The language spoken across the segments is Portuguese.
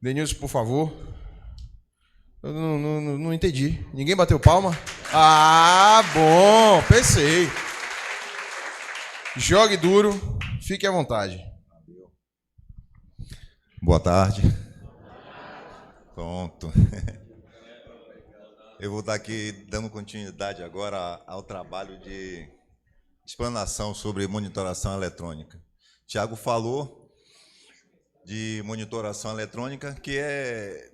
Denilson, por favor. Eu não entendi. Ninguém bateu palma? Ah, bom, pensei. Jogue duro, fique à vontade. Boa tarde. Pronto. Eu vou estar aqui dando continuidade agora ao trabalho de explanação sobre monitoração eletrônica. Tiago falou de monitoração eletrônica, que é,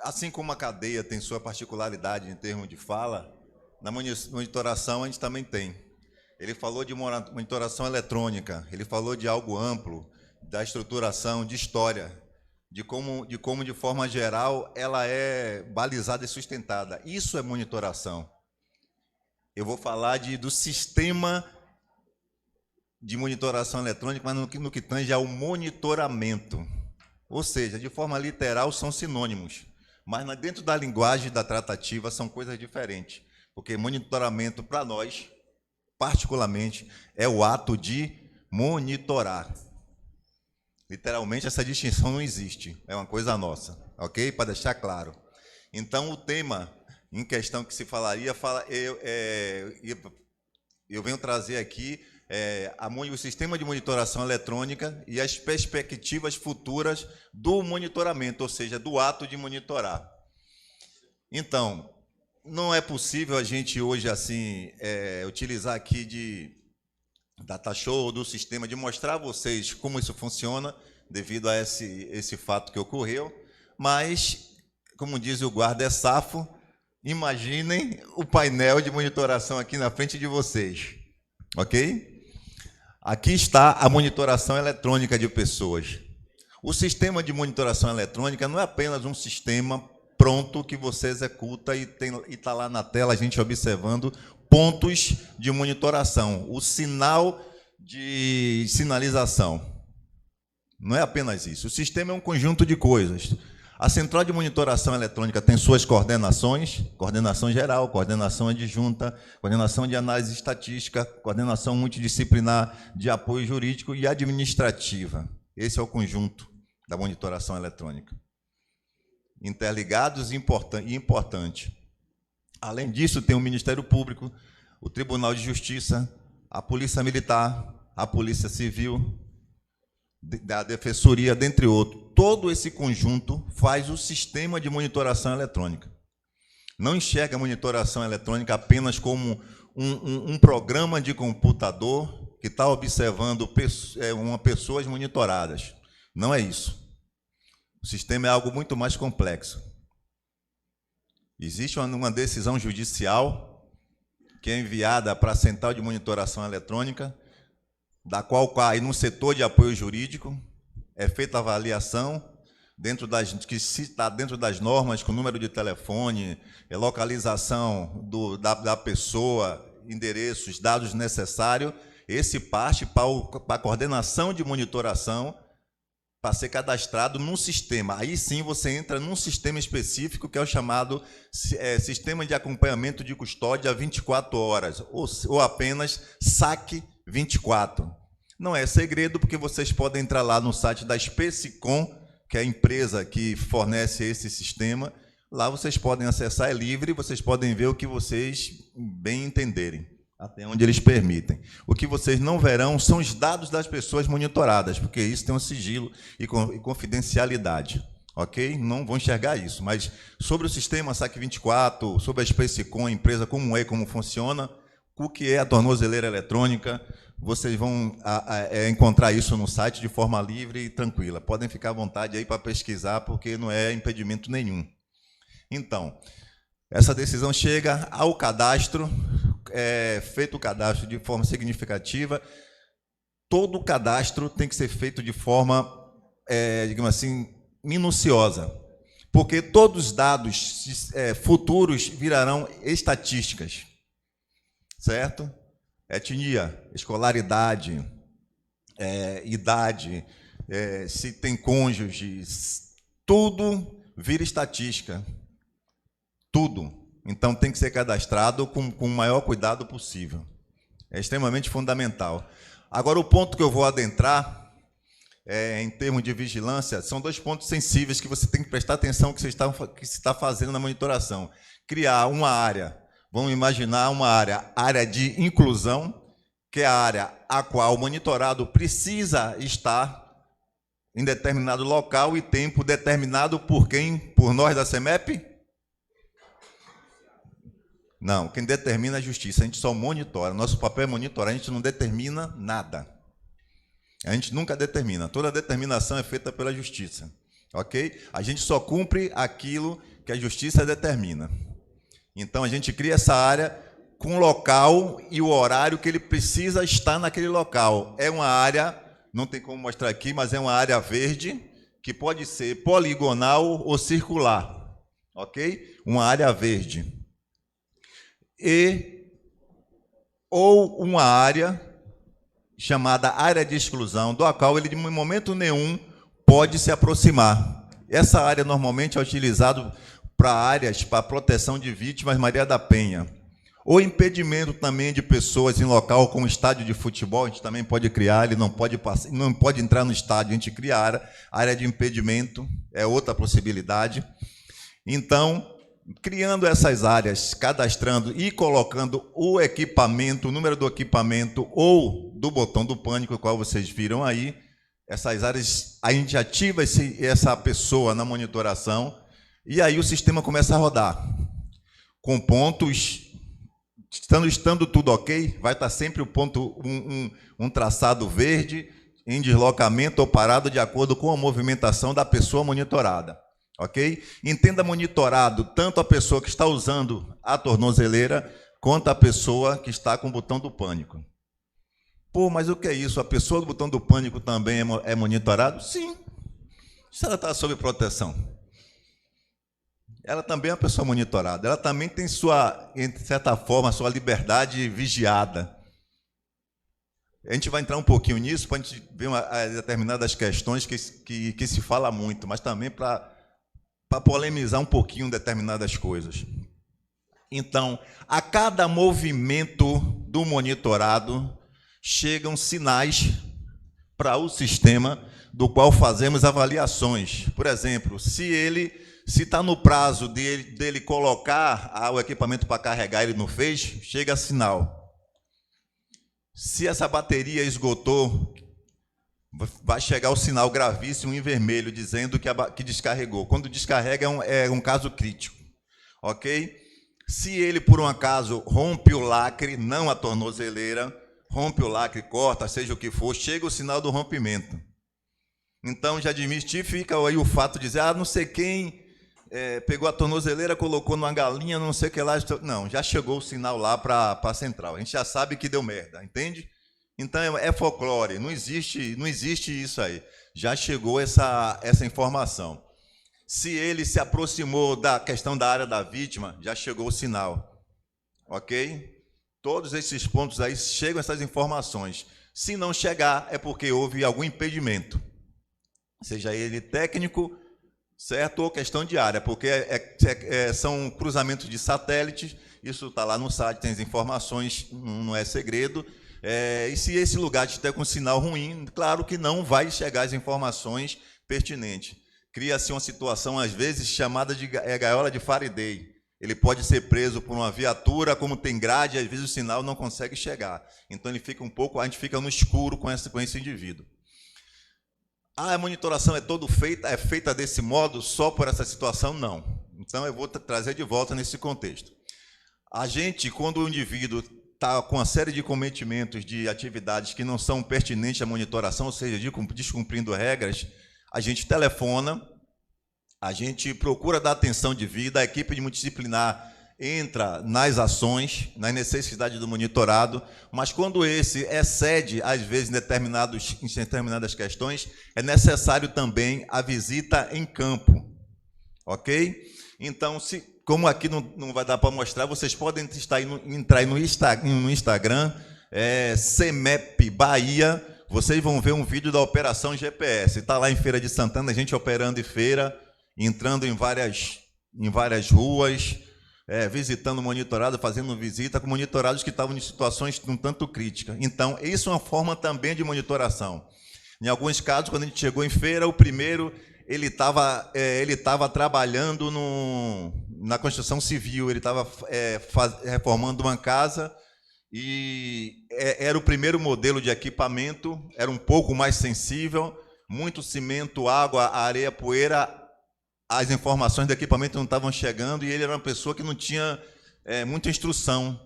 assim como a cadeia tem sua particularidade em termos de fala, na monitoração a gente também tem. Ele falou de monitoração eletrônica, ele falou de algo amplo, da estruturação, de história, de como de forma geral ela é balizada e sustentada. Isso é monitoração. Eu vou falar do sistema de monitoração eletrônica, mas no que tange ao monitoramento. Ou seja, de forma literal são sinônimos, mas dentro da linguagem da tratativa são coisas diferentes, porque monitoramento para nós, particularmente, é o ato de monitorar. Literalmente, essa distinção não existe, é uma coisa nossa, ok? Para deixar claro. Então, o tema em questão que se falaria, eu venho trazer aqui o sistema de monitoração eletrônica e as perspectivas futuras do monitoramento, ou seja, do ato de monitorar. Então, não é possível a gente hoje assim utilizar aqui de data show do sistema, de mostrar a vocês como isso funciona, devido a esse fato que ocorreu, mas, como diz o guarda é safo, imaginem o painel de monitoração aqui na frente de vocês, ok? Aqui está a monitoração eletrônica de pessoas. O sistema de monitoração eletrônica não é apenas um sistema pronto que você executa e está lá na tela a gente observando pontos de monitoração, o sinal de sinalização. Não é apenas isso. O sistema é um conjunto de coisas. A central de monitoração eletrônica tem suas coordenações, coordenação geral, coordenação adjunta, coordenação de análise estatística, coordenação multidisciplinar de apoio jurídico e administrativa. Esse é o conjunto da monitoração eletrônica. Interligados e importante. Além disso, tem o Ministério Público, o Tribunal de Justiça, a Polícia Militar, a Polícia Civil, da Defensoria, dentre outros. Todo esse conjunto faz o sistema de monitoração eletrônica. Não enxerga a monitoração eletrônica apenas como um programa de computador que está observando pessoas monitoradas. Não é isso. O sistema é algo muito mais complexo. Existe uma decisão judicial que é enviada para a Central de Monitoração Eletrônica, da qual cai no setor de apoio jurídico, é feita a avaliação que está dentro das normas, com número de telefone, localização da pessoa, endereços, dados necessários. Esse parte para a coordenação de monitoração, para ser cadastrado num sistema. Aí sim você entra num sistema específico, que é o chamado Sistema de Acompanhamento de Custódia 24 horas, ou apenas SAC 24. Não é segredo, porque vocês podem entrar lá no site da Specicom, que é a empresa que fornece esse sistema. Lá vocês podem acessar, é livre, vocês podem ver o que vocês bem entenderem, até onde eles permitem. O que vocês não verão são os dados das pessoas monitoradas, porque isso tem um sigilo e confidencialidade, ok? Não vão enxergar isso, mas sobre o sistema SAC 24, sobre a Specicom, a empresa como é, como funciona, o que é a tornozeleira eletrônica, vocês vão encontrar isso no site de forma livre e tranquila. Podem ficar à vontade aí para pesquisar, porque não é impedimento nenhum. Então, essa decisão chega ao cadastro, feito o cadastro de forma significativa. Todo o cadastro tem que ser feito de forma, digamos assim, minuciosa, porque todos os dados futuros virarão estatísticas, certo? Etnia, escolaridade, idade, se tem cônjuge, tudo vira estatística, tudo. Então, tem que ser cadastrado com o maior cuidado possível. É extremamente fundamental. Agora, o ponto que eu vou adentrar em termos de vigilância, são 2 pontos sensíveis que você tem que prestar atenção que você está fazendo na monitoração. Criar uma área, vamos imaginar uma área de inclusão, que é a área a qual o monitorado precisa estar em determinado local e tempo determinado por quem? Por nós da CEMEP? Não, quem determina é a justiça, a gente só monitora. Nosso papel é monitorar, a gente não determina nada. A gente nunca determina, toda determinação é feita pela justiça, ok? A gente só cumpre aquilo que a justiça determina. Então, a gente cria essa área com o local e o horário que ele precisa estar naquele local. É uma área, não tem como mostrar aqui, mas é uma área verde, que pode ser poligonal ou circular, ok? Uma área verde. Ou uma área chamada área de exclusão, do qual ele, de momento nenhum, pode se aproximar. Essa área normalmente é utilizada para áreas para proteção de vítimas Maria da Penha. O impedimento também de pessoas em local com estádio de futebol, a gente também pode criar, ele não pode entrar no estádio, a gente cria a área de impedimento, é outra possibilidade. Então, criando essas áreas, cadastrando e colocando o equipamento, o número do equipamento ou do botão do pânico, o qual vocês viram aí, essas áreas, a gente ativa essa pessoa na monitoração e aí o sistema começa a rodar. Com pontos, estando tudo ok, vai estar sempre o ponto, um traçado verde em deslocamento ou parado de acordo com a movimentação da pessoa monitorada. Ok? Entenda monitorado tanto a pessoa que está usando a tornozeleira quanto a pessoa que está com o botão do pânico. Pô, mas o que é isso? A pessoa do botão do pânico também é monitorado? Sim. Se ela está sob proteção. Ela também é uma pessoa monitorada. Ela também tem sua, de certa forma, sua liberdade vigiada. A gente vai entrar um pouquinho nisso para a gente ver determinadas questões que se fala muito, mas também para polemizar um pouquinho determinadas coisas. Então, a cada movimento do monitorado, chegam sinais para o sistema do qual fazemos avaliações. Por exemplo, se está no prazo dele colocar o equipamento para carregar, ele não fez, chega sinal. Se essa bateria esgotou, vai chegar o sinal gravíssimo em vermelho, dizendo que descarregou. Quando descarrega, é um caso crítico. Ok? Se ele, por um acaso, rompe o lacre, não a tornozeleira, rompe o lacre, corta, seja o que for, chega o sinal do rompimento. Então, já desmistifica aí o fato de dizer, não sei quem pegou a tornozeleira, colocou numa galinha, não sei o que lá. Não, já chegou o sinal lá para a central. A gente já sabe que deu merda, entende? Então, é folclore, não existe isso aí. Já chegou essa informação. Se ele se aproximou da questão da área da vítima, já chegou o sinal. Ok? Todos esses pontos aí chegam essas informações. Se não chegar, é porque houve algum impedimento. Seja ele técnico, certo? Ou questão de área, porque são cruzamentos de satélites, isso está lá no site, tem as informações, não é segredo. E se esse lugar estiver com sinal ruim, claro que não vai chegar as informações pertinentes. Cria-se uma situação, às vezes, chamada de gaiola de Faraday. Ele pode ser preso por uma viatura, como tem grade, às vezes o sinal não consegue chegar. Então, ele fica a gente fica no escuro com esse indivíduo. A monitoração é feita desse modo só por essa situação? Não. Então, eu vou trazer de volta nesse contexto. A gente, quando o indivíduo está com uma série de cometimentos de atividades que não são pertinentes à monitoração, ou seja, descumprindo regras, a gente telefona, a gente procura dar atenção devida, a equipe de multidisciplinar entra nas ações, nas necessidades do monitorado, mas quando esse excede, às vezes, em determinadas questões, é necessário também a visita em campo, ok? Então, como aqui não vai dar para mostrar, vocês podem entrar aí no Instagram, CEMEP Bahia, vocês vão ver um vídeo da Operação GPS. Está lá em Feira de Santana, a gente operando em feira, entrando em várias ruas, visitando monitorado, fazendo visita com monitorados que estavam em situações um tanto críticas. Então, isso é uma forma também de monitoração. Em alguns casos, quando a gente chegou em feira, o primeiro ele estava trabalhando na construção civil, ele estava reformando uma casa e era o primeiro modelo de equipamento, era um pouco mais sensível, muito cimento, água, areia, poeira, as informações do equipamento não estavam chegando e ele era uma pessoa que não tinha muita instrução.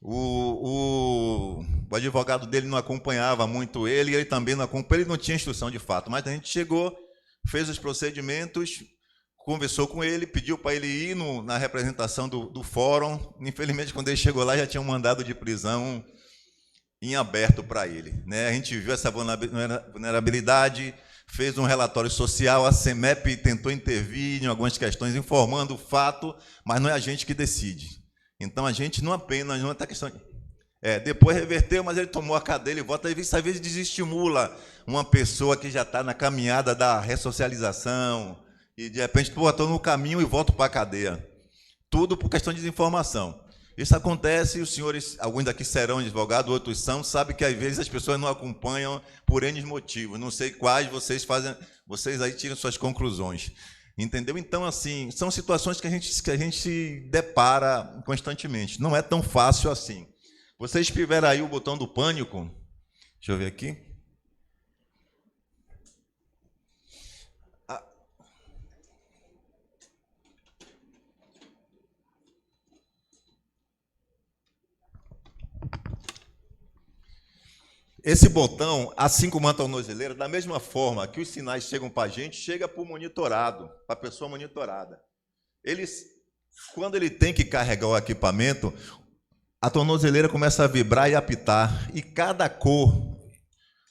O advogado dele não acompanhava muito ele, e ele também não acompanhava, ele não tinha instrução de fato, mas a gente chegou, fez os procedimentos, conversou com ele, pediu para ele ir na representação do fórum. Infelizmente, quando ele chegou lá, já tinha um mandado de prisão em aberto para ele, né? A gente viu essa vulnerabilidade, fez um relatório social, a CEMEP tentou intervir em algumas questões, informando o fato, mas não é a gente que decide. Então, a gente não apenas, não é questão de... depois reverteu, mas ele tomou a cadeira e volta, e isso às vezes desestimula uma pessoa que já está na caminhada da ressocialização, e de repente, estou no caminho e volto para a cadeia. Tudo por questão de desinformação. Isso acontece, os senhores, alguns daqui serão advogados, outros são, sabem que às vezes as pessoas não acompanham por N motivos, não sei quais vocês aí tiram suas conclusões. Entendeu? Então, assim, são situações que a gente se depara constantemente. Não é tão fácil assim. Vocês tiveram aí o botão do pânico? Deixa eu ver aqui. Esse botão, assim como a tornozeleira, da mesma forma que os sinais chegam para a gente, chega para o monitorado, para a pessoa monitorada. Quando ele tem que carregar o equipamento, a tornozeleira começa a vibrar e apitar, e cada cor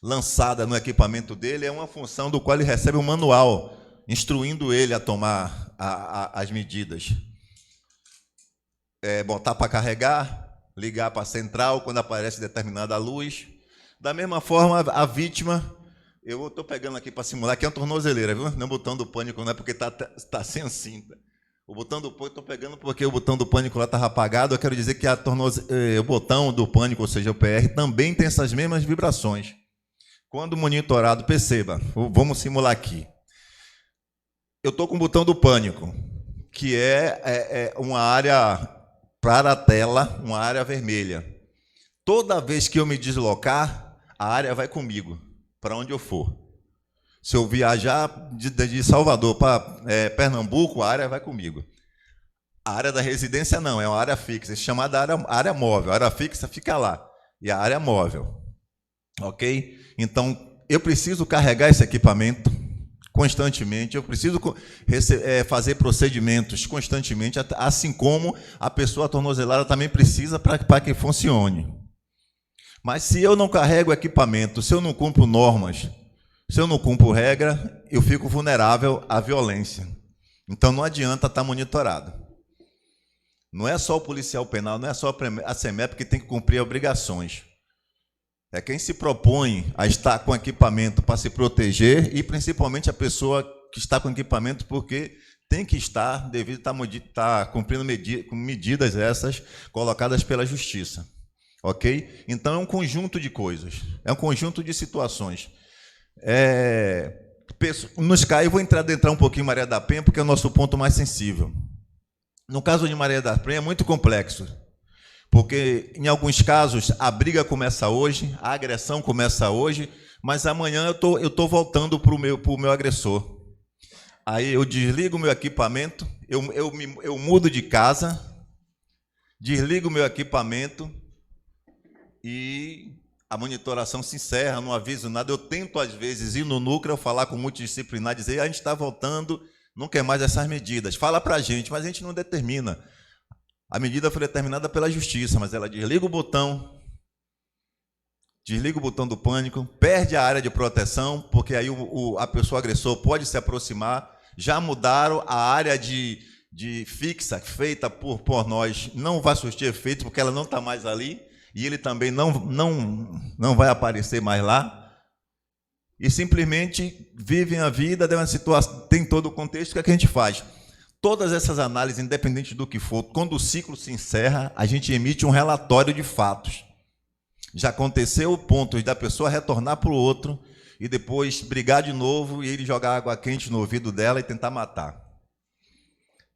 lançada no equipamento dele é uma função do qual ele recebe um manual, instruindo ele a tomar as medidas. Botar para carregar, ligar para a central quando aparece determinada luz. Da mesma forma, a vítima, eu estou pegando aqui para simular, que é uma tornozeleira, viu? Não é o botão do pânico, não é porque está sem a cinta. O botão do pânico, estou pegando porque o botão do pânico lá estava apagado. Eu quero dizer que o botão do pânico, ou seja, o PR, também tem essas mesmas vibrações. Quando o monitorado, perceba, vamos simular aqui. Eu estou com o botão do pânico, que é uma área para a tela, uma área vermelha. Toda vez que eu me deslocar, a área vai comigo, para onde eu for. Se eu viajar de Salvador para Pernambuco, a área vai comigo. A área da residência não, é uma área fixa, é chamada área móvel. A área fixa fica lá, e a área móvel. Ok? Então, eu preciso carregar esse equipamento constantemente, eu preciso fazer procedimentos constantemente, assim como a pessoa tornozelada também precisa para que funcione. Mas se eu não carrego equipamento, se eu não cumpro normas, se eu não cumpro regra, eu fico vulnerável à violência. Então não adianta estar monitorado. Não é só o policial penal, não é só a CEMEP que tem que cumprir obrigações. É quem se propõe a estar com equipamento para se proteger, e principalmente a pessoa que está com equipamento porque tem que estar devido a estar cumprindo medidas essas colocadas pela justiça. Ok? Então, é um conjunto de coisas, é um conjunto de situações. Nos CAI, eu vou entrar um pouquinho em Maria da Penha, porque é o nosso ponto mais sensível. No caso de Maria da Penha, é muito complexo, porque, em alguns casos, a briga começa hoje, a agressão começa hoje, mas amanhã eu estou voltando para o meu agressor. Aí eu desligo o meu equipamento, eu mudo de casa, desligo o meu equipamento, e a monitoração se encerra, não aviso nada. Eu tento, às vezes, ir no núcleo, falar com o multidisciplinar, dizer, a gente está voltando, não quer mais essas medidas. Fala para a gente, mas a gente não determina. A medida foi determinada pela justiça, mas ela desliga o botão do pânico, perde a área de proteção, porque aí a pessoa agressor pode se aproximar. Já mudaram a área de fixa, feita por nós, não vai surtir efeito, porque ela não está mais ali. E ele também não vai aparecer mais lá, e simplesmente vivem a vida, tem todo o contexto. O que a gente faz? Todas essas análises, independente do que for, quando o ciclo se encerra, a gente emite um relatório de fatos. Já aconteceu o ponto da pessoa retornar para o outro, e depois brigar de novo e ele jogar água quente no ouvido dela e tentar matar.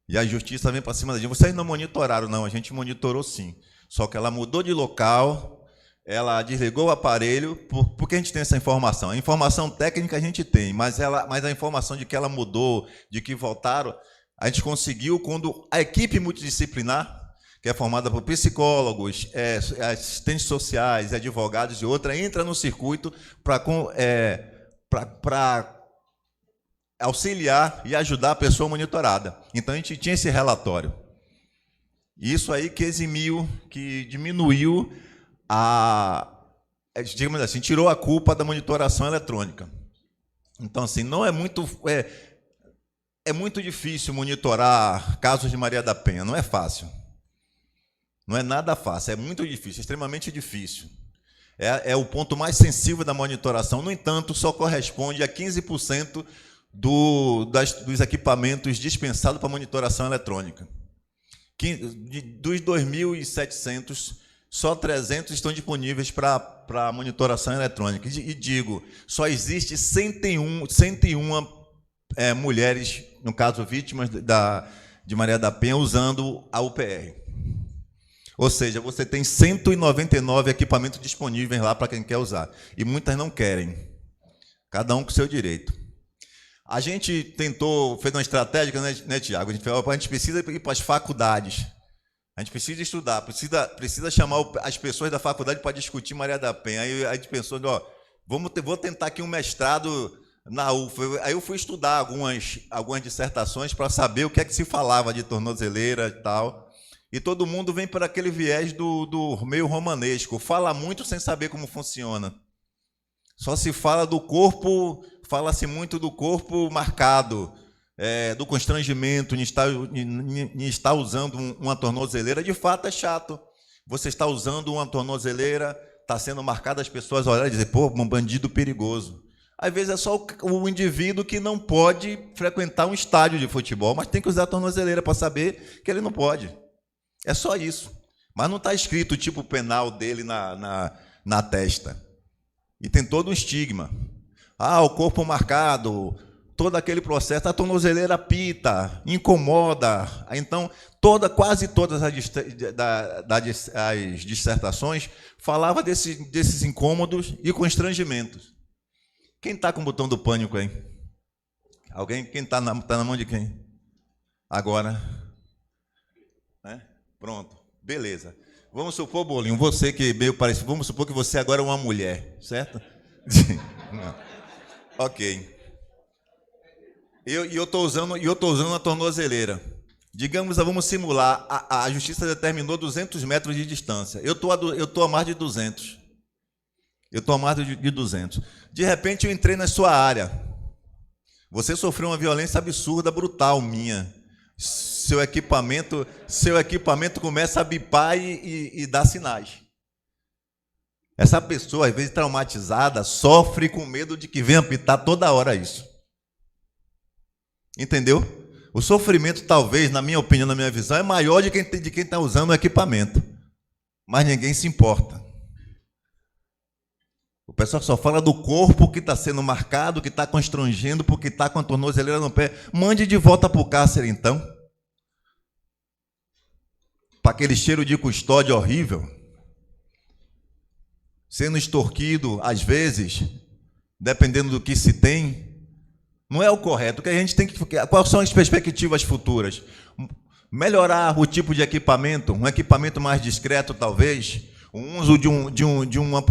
E a justiça vem para cima da gente. Vocês não monitoraram, não. A gente monitorou sim. Só que ela mudou de local, ela desligou o aparelho. Por que a gente tem essa informação? A informação técnica a gente tem, mas a informação de que ela mudou, de que voltaram, a gente conseguiu quando a equipe multidisciplinar, que é formada por psicólogos, assistentes sociais, advogados e outra, entra no circuito para auxiliar e ajudar a pessoa monitorada. Então, a gente tinha esse relatório. Isso aí que eximiu, que diminuiu digamos assim, tirou a culpa da monitoração eletrônica. Então, assim, não é muito... É muito difícil monitorar casos de Maria da Penha, não é fácil. Não é nada fácil, é muito difícil, extremamente difícil. É o ponto mais sensível da monitoração. No entanto, só corresponde a 15% dos equipamentos dispensados para monitoração eletrônica. Dos 2.700, só 300 estão disponíveis para monitoração eletrônica. E digo, só existe 101 mulheres, no caso vítimas de Maria da Penha, usando a UPR. Ou seja, você tem 199 equipamentos disponíveis lá para quem quer usar. E muitas não querem. Cada um com o seu direito. A gente fez uma estratégia, né, Tiago? A gente precisa ir para as faculdades. A gente precisa estudar, precisa chamar as pessoas da faculdade para discutir Maria da Penha. Aí a gente pensou, vou tentar aqui um mestrado na UFA. Aí eu fui estudar algumas dissertações para saber o que é que se falava de tornozeleira e tal. E todo mundo vem por aquele viés do meio romanesco. Fala muito sem saber como funciona. Só se fala do corpo, fala-se muito do corpo marcado, do constrangimento, em estar usando uma tornozeleira. De fato, é chato. Você está usando uma tornozeleira, está sendo marcada, as pessoas olharem e dizer, pô, um bandido perigoso. Às vezes é só o indivíduo que não pode frequentar um estádio de futebol, mas tem que usar a tornozeleira para saber que ele não pode. É só isso. Mas não está escrito o tipo penal dele na testa. E tem todo um estigma. O corpo marcado, todo aquele processo, a tornozeleira apita, incomoda. Então, quase todas as dissertações falavam desses incômodos e constrangimentos. Quem está com o botão do pânico aí? Alguém? Quem está na mão de quem? Agora. Pronto, beleza. Vamos supor, Bolinho, você que meio parecido, vamos supor que você agora é uma mulher, certo? Não. Ok. E eu estou usando a tornozeleira. Digamos, vamos simular, a justiça determinou 200 metros de distância. Eu estou a mais de 200. De repente, eu entrei na sua área. Você sofreu uma violência absurda, brutal, minha. Seu equipamento começa a bipar e dar sinais. Essa pessoa, às vezes traumatizada, sofre com medo de que venha apitar toda hora isso. Entendeu? O sofrimento, talvez, na minha opinião, na minha visão, é maior de quem está usando o equipamento. Mas ninguém se importa. O pessoal só fala do corpo que está sendo marcado, que está constrangendo, porque está com a tornozeleira no pé. Mande de volta para o cárcere, então. Para aquele cheiro de custódia horrível. Sendo extorquido, às vezes, dependendo do que se tem. Não é o correto. O que a gente tem que... Quais são as perspectivas futuras? Melhorar o tipo de equipamento, um equipamento mais discreto, talvez. O uso de uma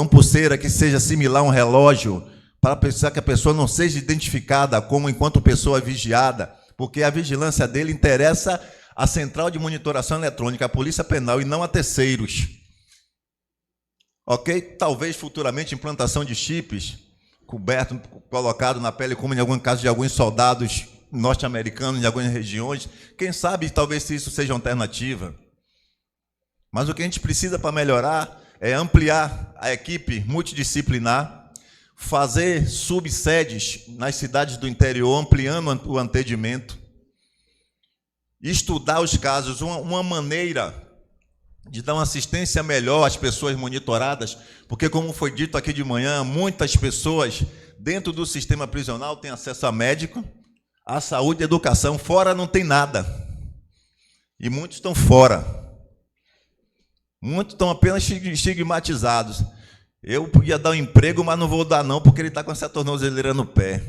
pulseira que seja similar a um relógio, para pensar que a pessoa não seja identificada como enquanto pessoa vigiada, porque a vigilância dele interessa à Central de Monitoração Eletrônica, a Polícia Penal, e não a terceiros. Ok? Talvez futuramente implantação de chips, colocado na pele, como em algum caso de alguns soldados norte-americanos, em algumas regiões. Quem sabe, talvez, se isso seja uma alternativa. Mas o que a gente precisa para melhorar é ampliar a equipe multidisciplinar, fazer subsedes nas cidades do interior, ampliando o atendimento, estudar os casos. Uma maneira de dar uma assistência melhor às pessoas monitoradas, porque, como foi dito aqui de manhã, muitas pessoas dentro do sistema prisional têm acesso a médico, a saúde e a educação. Fora não tem nada. E muitos estão fora. Muitos estão apenas estigmatizados. Eu podia dar um emprego, mas não vou dar não, porque ele está com essa tornozeleira no pé.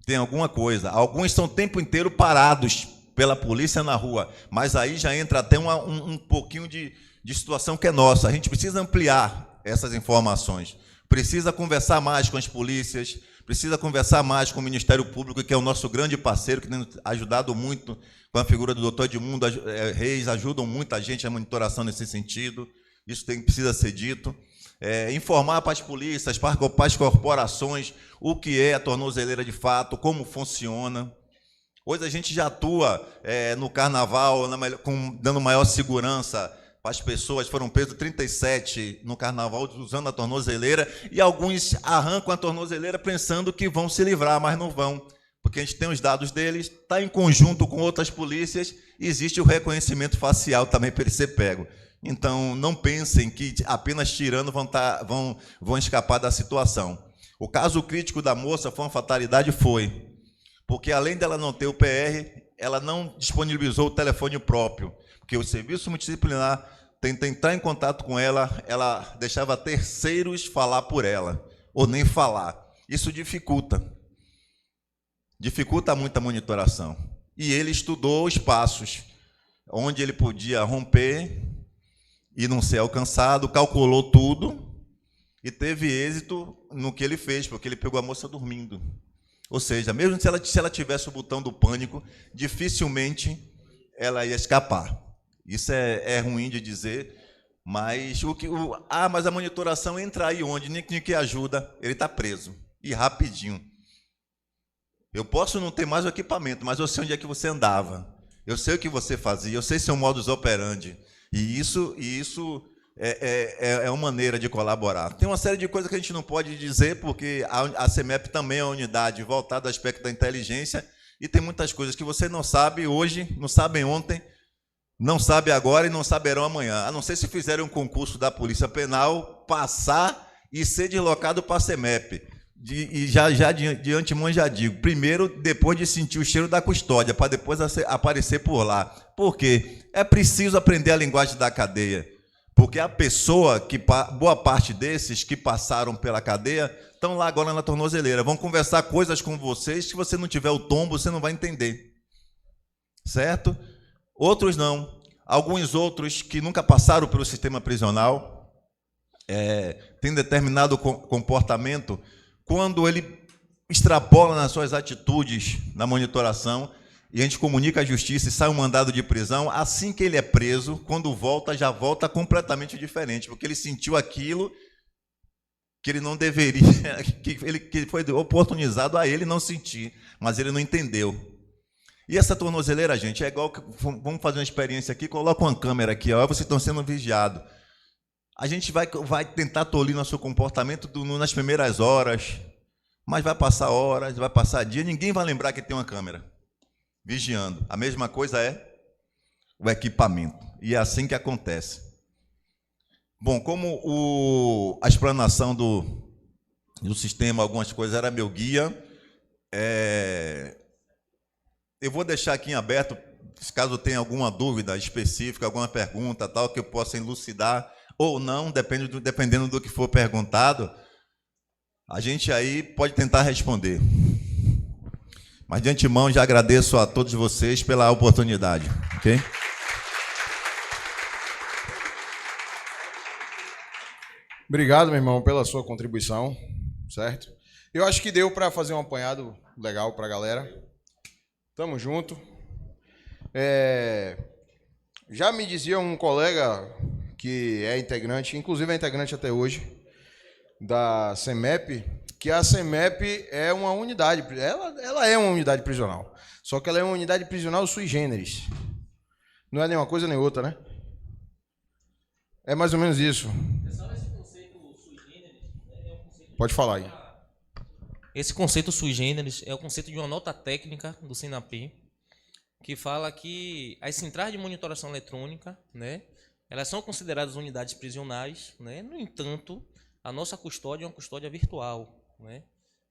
Tem alguma coisa. Alguns estão o tempo inteiro parados pela polícia na rua, mas aí já entra até um pouquinho de situação que é nossa. A gente precisa ampliar essas informações, precisa conversar mais com as polícias, precisa conversar mais com o Ministério Público, que é o nosso grande parceiro, que tem ajudado muito com a figura do doutor Edmundo Reis, ajudam muito a gente a monitoração nesse sentido, isso precisa ser dito. Informar para as polícias, para as corporações, o que é a tornozeleira de fato, como funciona. Hoje a gente já atua no carnaval, dando maior segurança para as pessoas. Foram presos 37 no carnaval usando a tornozeleira, e alguns arrancam a tornozeleira pensando que vão se livrar, mas não vão, porque a gente tem os dados deles, está em conjunto com outras polícias, e existe o reconhecimento facial também para ele ser pego. Então, não pensem que apenas tirando vão escapar da situação. O caso crítico da moça foi uma fatalidade, porque além dela não ter o PR, ela não disponibilizou o telefone próprio, porque o serviço multidisciplinar tenta entrar em contato com ela, ela deixava terceiros falar por ela, ou nem falar. Isso dificulta muito a monitoração. E ele estudou os passos, onde ele podia romper e não ser alcançado, calculou tudo e teve êxito no que ele fez, porque ele pegou a moça dormindo. Ou seja, mesmo se ela tivesse o botão do pânico, dificilmente ela ia escapar. Isso é ruim de dizer, mas mas a monitoração entra aí onde? Nem que ajuda, ele está preso, e rapidinho. Eu posso não ter mais o equipamento, mas eu sei onde é que você andava, eu sei o que você fazia, eu sei seu modus operandi, e isso é uma maneira de colaborar. Tem uma série de coisas que a gente não pode dizer, porque a CEMEP também é uma unidade voltada ao aspecto da inteligência, e tem muitas coisas que você não sabe hoje, não sabem ontem, não sabe agora e não saberão amanhã, a não ser se fizerem um concurso da Polícia Penal, passar e ser deslocado para a CEMEP. E já de antemão já digo, primeiro, depois de sentir o cheiro da custódia, para depois aparecer por lá. Por quê? É preciso aprender a linguagem da cadeia, porque a pessoa, boa parte desses que passaram pela cadeia, estão lá agora na tornozeleira, vão conversar coisas com vocês, se você não tiver o tombo, você não vai entender. Certo? Outros não. Alguns outros que nunca passaram pelo sistema prisional, têm determinado comportamento, quando ele extrapola nas suas atitudes na monitoração, e a gente comunica à justiça e sai um mandado de prisão, assim que ele é preso, quando volta, já volta completamente diferente, porque ele sentiu aquilo que ele não deveria, que foi oportunizado a ele não sentir, mas ele não entendeu. E essa tornozeleira, gente, é igual, vamos fazer uma experiência aqui, coloca uma câmera aqui, ó, vocês estão sendo vigiados. A gente vai tentar tolir nosso comportamento nas primeiras horas, mas vai passar horas, vai passar dia, ninguém vai lembrar que tem uma câmera vigiando. A mesma coisa é o equipamento, e é assim que acontece. Bom, como a explanação do sistema, algumas coisas, era meu guia, eu vou deixar aqui em aberto, caso tenha alguma dúvida específica, alguma pergunta, tal, que eu possa elucidar, ou não, dependendo do que for perguntado, a gente aí pode tentar responder. Mas, de antemão, já agradeço a todos vocês pela oportunidade, ok? Obrigado, meu irmão, pela sua contribuição, certo? Eu acho que deu para fazer um apanhado legal para a galera. Tamo junto. Já me dizia um colega que é integrante, inclusive é integrante até hoje, da CEMEP, que a CEMEP é uma unidade, ela é uma unidade prisional, só que ela é uma unidade prisional sui generis. Não é nem uma coisa nem outra, né? É mais ou menos isso. Pessoal, esse conceito sui generis é um conceito... Pode falar aí. Esse conceito sui generis é o conceito de uma nota técnica do SINAPI, que fala que as centrais de monitoração eletrônica, né, Elas são consideradas unidades prisionais, né? No entanto, a nossa custódia é uma custódia virtual, né?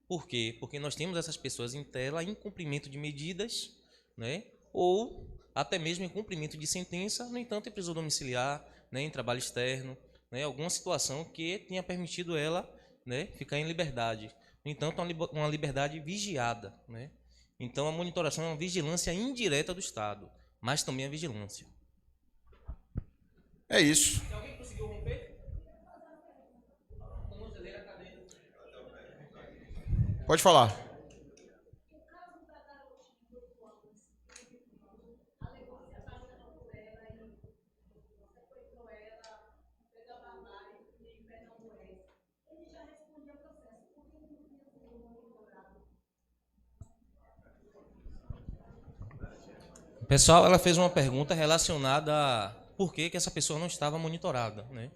Por quê? Porque nós temos essas pessoas em tela em cumprimento de medidas, né? Ou até mesmo em cumprimento de sentença, no entanto, em prisão domiciliar, né? Em trabalho externo, né? Alguma situação que tenha permitido ela, né? Ficar em liberdade. No entanto, uma liberdade vigiada, né? Então, a monitoração é uma vigilância indireta do Estado, mas também a vigilância. É isso. Se alguém conseguiu romper? Pode falar. Pessoal, ela fez uma pergunta relacionada a por que essa pessoa não estava monitorada, né?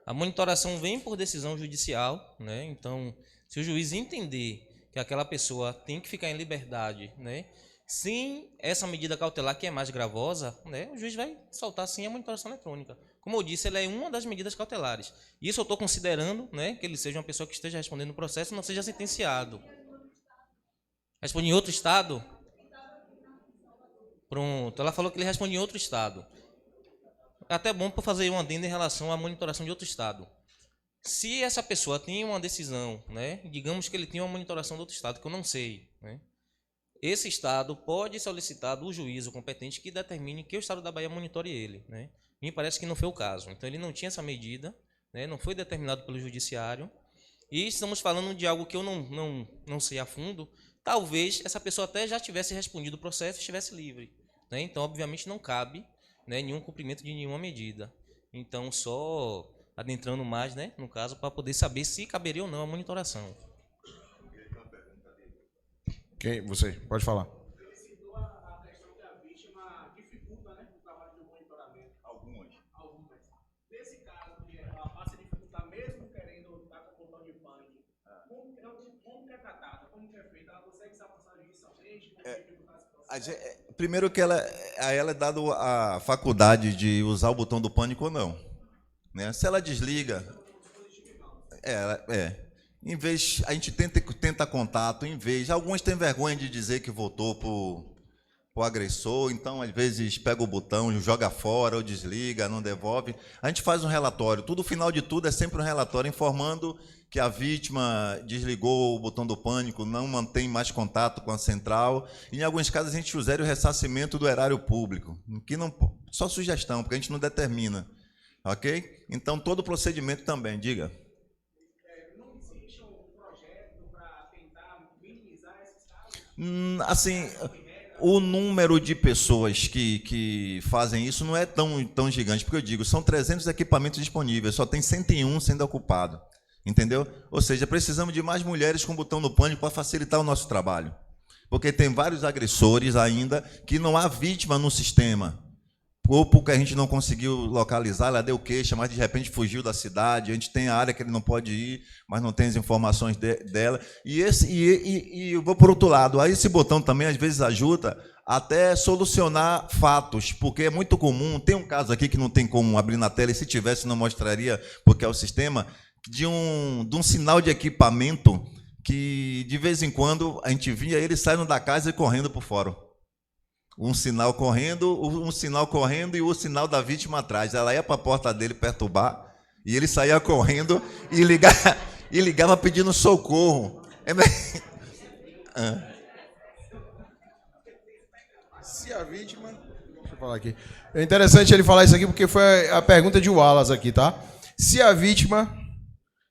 A monitoração vem por decisão judicial, né? Então, se o juiz entender que aquela pessoa tem que ficar em liberdade, né? Sem essa medida cautelar que é mais gravosa, né? O juiz vai soltar sim a monitoração eletrônica. Como eu disse, ela é uma das medidas cautelares. Isso eu estou considerando, né? Que ele seja uma pessoa que esteja respondendo o processo e não seja sentenciado. Responde em outro estado? Pronto, ela falou que ele responde em outro estado. É até bom para fazer um adendo em relação à monitoração de outro estado. Se essa pessoa tem uma decisão, né, digamos que ele tem uma monitoração de outro estado, que eu não sei, né, esse estado pode solicitar do juízo competente que determine que o estado da Bahia monitore ele. Né. Me parece que não foi o caso. Então, ele não tinha essa medida, né, não foi determinado pelo judiciário. E estamos falando de algo que eu não sei a fundo. Talvez essa pessoa até já tivesse respondido o processo e estivesse livre. Né? Então, obviamente, não cabe, né, nenhum cumprimento de nenhuma medida. Então, só adentrando mais, né, no caso, para poder saber se caberia ou não a monitoração. Quem? Você, pode falar. Ele citou a questão que a vítima dificulta, né, o trabalho de monitoramento. Algumas. Nesse caso, que ela passa a dificultar mesmo querendo estar com o botão de pânico, como que é tratada? Como que é feita? Ela consegue se avançar judicialmente? Como dificultar esse processo? Primeiro que a ela é dado a faculdade de usar o botão do pânico ou não. Né? Se ela desliga, em vez, a gente tenta contato, em vez, alguns têm vergonha de dizer que votou pro agressor, então às vezes pega o botão, joga fora ou desliga, não devolve. A gente faz um relatório, tudo, o final de tudo é sempre um relatório informando que a vítima desligou o botão do pânico, não mantém mais contato com a central. Em alguns casos a gente sugere o ressarcimento do erário público, que não, só sugestão, porque a gente não determina. Ok? Então todo o procedimento também, diga. Não existe um projeto para tentar minimizar esses casos? Assim, o número de pessoas que fazem isso não é tão gigante, porque eu digo, são 300 equipamentos disponíveis, só tem 101 sendo ocupado, entendeu? Ou seja, precisamos de mais mulheres com botão no pânico para facilitar o nosso trabalho, porque tem vários agressores ainda que não há vítima no sistema, ou porque a gente não conseguiu localizar, ela deu queixa, mas de repente fugiu da cidade, a gente tem a área que ele não pode ir, mas não tem as informações dela, e eu vou por outro lado, aí esse botão também às vezes ajuda até solucionar fatos, porque é muito comum, tem um caso aqui que não tem como abrir na tela, e se tivesse não mostraria, porque é o sistema, de um sinal de equipamento, que de vez em quando a gente via ele saindo da casa e correndo por fora. Um sinal correndo e o sinal da vítima atrás. Ela ia para a porta dele perturbar e ele saía correndo e ligava pedindo socorro. Se a vítima... Deixa eu falar aqui. É interessante ele falar isso aqui porque foi a pergunta de Wallace aqui, tá? Se a vítima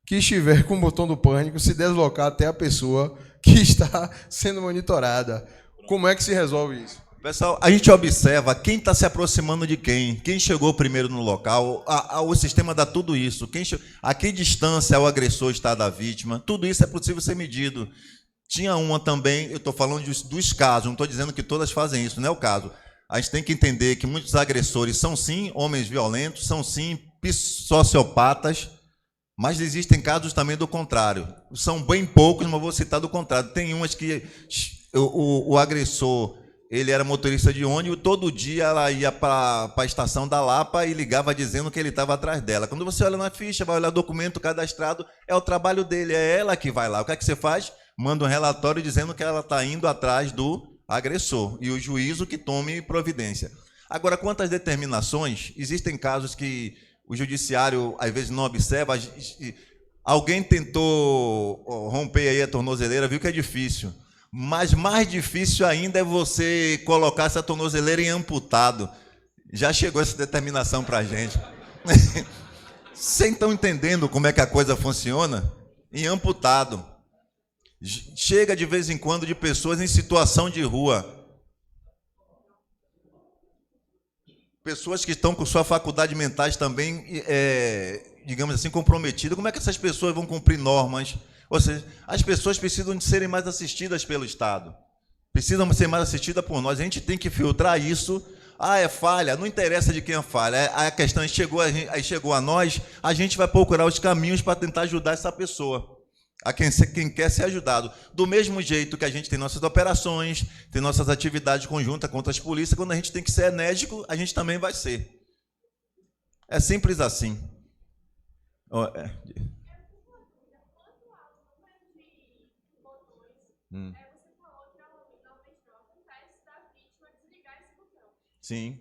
que estiver com o botão do pânico se deslocar até a pessoa que está sendo monitorada, como é que se resolve isso? Pessoal, a gente observa quem está se aproximando de quem chegou primeiro no local, o sistema dá tudo isso, a que distância o agressor está da vítima, tudo isso é possível ser medido. Tinha uma também, eu estou falando dos casos, não estou dizendo que todas fazem isso, não é o caso. A gente tem que entender que muitos agressores são sim homens violentos, são sim sociopatas, mas existem casos também do contrário. São bem poucos, mas vou citar do contrário. Tem umas que o agressor ele era motorista de ônibus, todo dia ela ia para a estação da Lapa e ligava dizendo que ele estava atrás dela. Quando você olha na ficha, vai olhar o documento cadastrado, é o trabalho dele, é ela que vai lá. O que é que você faz? Manda um relatório dizendo que ela está indo atrás do agressor e o juízo que tome providência. Agora, quanto às determinações, existem casos que o judiciário às vezes não observa. Alguém tentou romper aí a tornozeleira, viu que é difícil. Mas mais difícil ainda é você colocar essa tornozeleira em amputado. Já chegou essa determinação para a gente. Vocês estão entendendo como é que a coisa funciona? Em amputado. Chega de vez em quando de pessoas em situação de rua. Pessoas que estão com sua faculdade mentais também, digamos assim, comprometida. Como é que essas pessoas vão cumprir normas? Ou seja, as pessoas precisam de serem mais assistidas pelo Estado. Precisam ser mais assistidas por nós. A gente tem que filtrar isso. Ah, é falha. Não interessa de quem é falha. A questão aí chegou a nós, a gente vai procurar os caminhos para tentar ajudar essa pessoa. A quem quer ser ajudado. Do mesmo jeito que a gente tem nossas operações, tem nossas atividades conjuntas contra as polícias, quando a gente tem que ser enérgico, a gente também vai ser. É simples assim. Sim.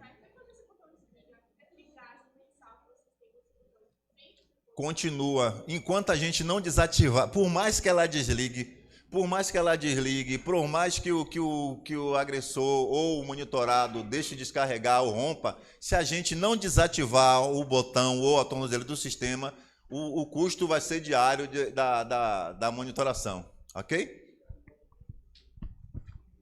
Continua. Enquanto a gente não desativar, por mais que ela desligue, por mais que o agressor ou o monitorado deixe descarregar ou rompa, se a gente não desativar o botão ou a tornozeleira do sistema, o custo vai ser diário da monitoração, ok?